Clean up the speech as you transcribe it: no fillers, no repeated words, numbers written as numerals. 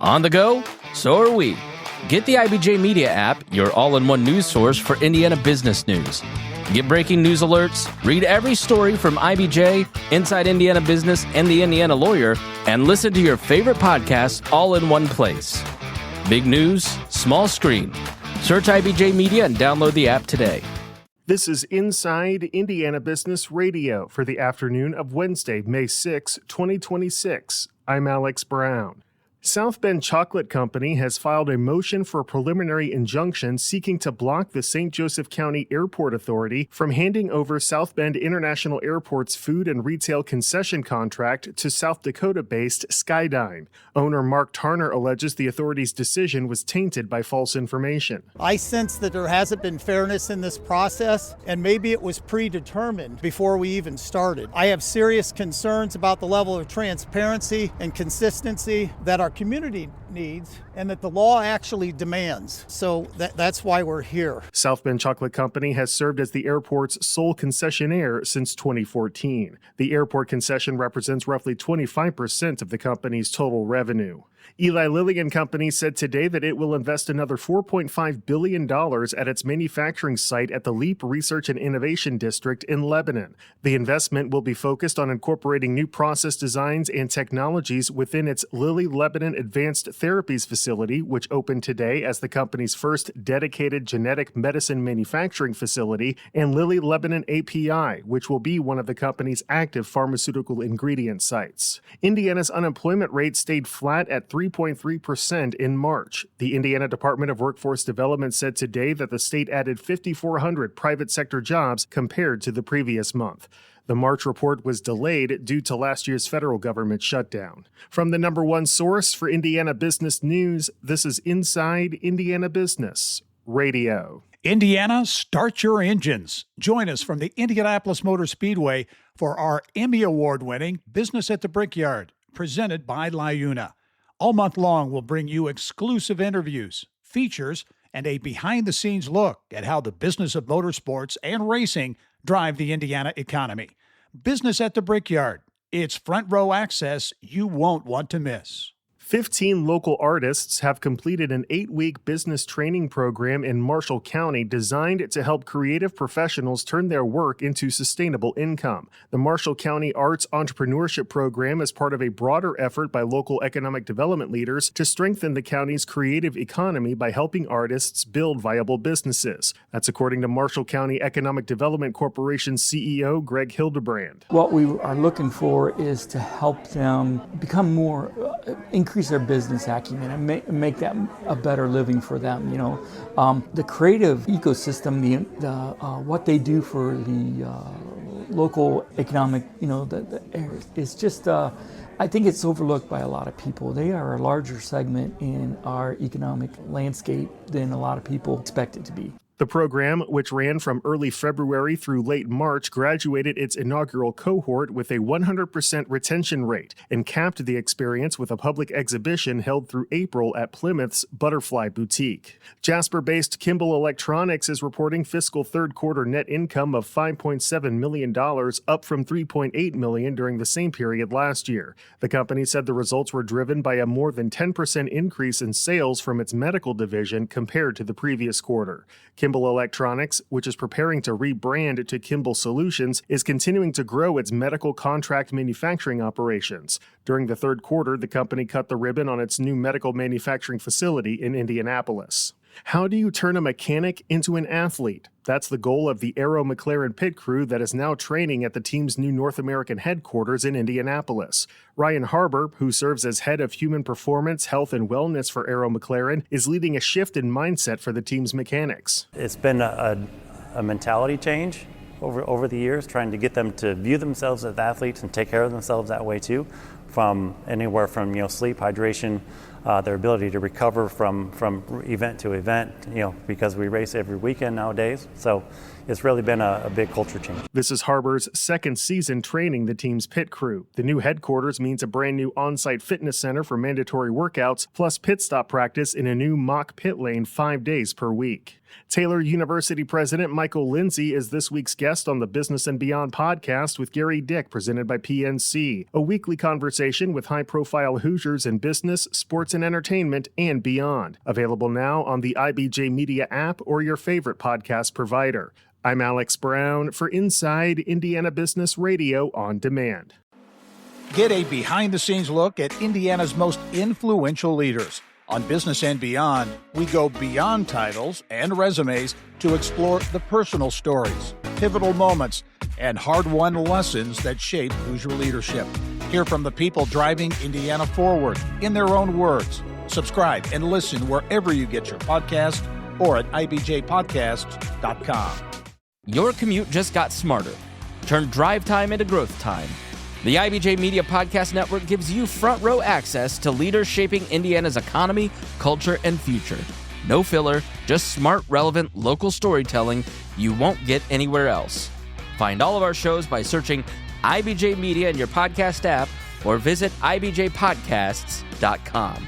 On the go? So are we. Get the IBJ Media app, your all-in-one news source for Indiana business news. Get breaking news alerts, read every story from IBJ, Inside Indiana Business, and the Indiana Lawyer, and listen to your favorite podcasts all in one place. Big news, small screen. Search IBJ Media and download the app today. This is Inside Indiana Business Radio for the afternoon of Wednesday, May 6, 2026. I'm Alex Brown. South Bend Chocolate Company has filed a motion for a preliminary injunction seeking to block the St. Joseph County Airport Authority from handing over South Bend International Airport's food and retail concession contract to South Dakota-based Skydyne. Owner Mark Tarner alleges the authority's decision was tainted by false information. I sense that there hasn't been fairness in this process, and maybe it was predetermined before we even started. I have serious concerns about the level of transparency and consistency that our community needs and that the law actually demands. So that's why we're here. South Bend Chocolate Company has served as the airport's sole concessionaire since 2014. The airport concession represents roughly 25% of the company's total revenue. Eli Lilly and Co said today that it will invest another $4.5 billion at its manufacturing site at the LEAP Research and Innovation District in Lebanon. The investment will be focused on incorporating new process designs and technologies within its Lilly Lebanon Advanced Therapies facility, which opened today as the company's first dedicated genetic medicine manufacturing facility, and Lilly Lebanon API, which will be one of the company's active pharmaceutical ingredient sites. Indiana's unemployment rate stayed flat at 3.3% in March. The Indiana Department of Workforce Development said today that the state added 5,400 private sector jobs compared to the previous month. The March report was delayed due to last year's federal government shutdown. From the number one source for Indiana business news, this is Inside Indiana Business Radio. Indiana, start your engines. Join us from the Indianapolis Motor Speedway for our Emmy Award-winning Business at the Brickyard, presented by LiUNA. All month long, we'll bring you exclusive interviews, features, and a behind-the-scenes look at how the business of motorsports and racing drive the Indiana economy. Business at the Brickyard. It's front row access you won't want to miss. 15 local artists have completed an 8-week business training program in Marshall County designed to help creative professionals turn their work into sustainable income. The Marshall County Arts Entrepreneurship Program is part of a broader effort by local economic development leaders to strengthen the county's creative economy by helping artists build viable businesses. That's according to Marshall County Economic Development Corporation CEO Greg Hildebrand. What we are looking for is to help them become more, increase their business acumen and make that a better living for them. The creative ecosystem, what they do for the local economic, is just. I think it's overlooked by a lot of people. They are a larger segment in our economic landscape than a lot of people expect it to be. The program, which ran from early February through late March, graduated its inaugural cohort with a 100% retention rate and capped the experience with a public exhibition held through April at Plymouth's Butterfly Boutique. Jasper-based Kimball Electronics is reporting fiscal third quarter net income of $5.7 million, up from $3.8 million during the same period last year. The company said the results were driven by a more than 10% increase in sales from its medical division compared to the previous quarter. Kimball Electronics, which is preparing to rebrand to Kimball Solutions, is continuing to grow its medical contract manufacturing operations. During the third quarter, the company cut the ribbon on its new medical manufacturing facility in Indianapolis. How do you turn a mechanic into an athlete? That's the goal of the Aero McLaren pit crew that is now training at the team's new North American headquarters in Indianapolis. Ryan Harbour, who serves as head of human performance, health, and wellness for Aero McLaren, is leading a shift in mindset for the team's mechanics. It's been a mentality change over the years, trying to get them to view themselves as athletes and take care of themselves that way too, from anywhere from sleep, hydration, their ability to recover from event to event, because we race every weekend nowadays. So it's really been a big culture change. This is Harbour's second season training the team's pit crew. The new headquarters means a brand new on-site fitness center for mandatory workouts, plus pit stop practice in a new mock pit lane 5 days per week. Taylor University President Michael Lindsay is this week's guest on the Business and Beyond podcast with Gary Dick, presented by PNC, a weekly conversation with high-profile Hoosiers in business, sports, and entertainment, and beyond. Available now on the IBJ Media app or your favorite podcast provider. I'm Alex Brown for Inside Indiana Business Radio on Demand. Get a behind-the-scenes look at Indiana's most influential leaders. On Business and Beyond, we go beyond titles and resumes to explore the personal stories, pivotal moments, and hard-won lessons that shape Hoosier leadership. Hear from the people driving Indiana forward in their own words. Subscribe and listen wherever you get your podcast or at ibjpodcasts.com. Your commute just got smarter. Turn drive time into growth time. The IBJ Media Podcast Network gives you front row access to leaders shaping Indiana's economy, culture, and future. No filler, just smart, relevant, local storytelling you won't get anywhere else. Find all of our shows by searching IBJ Media in your podcast app or visit ibjpodcasts.com.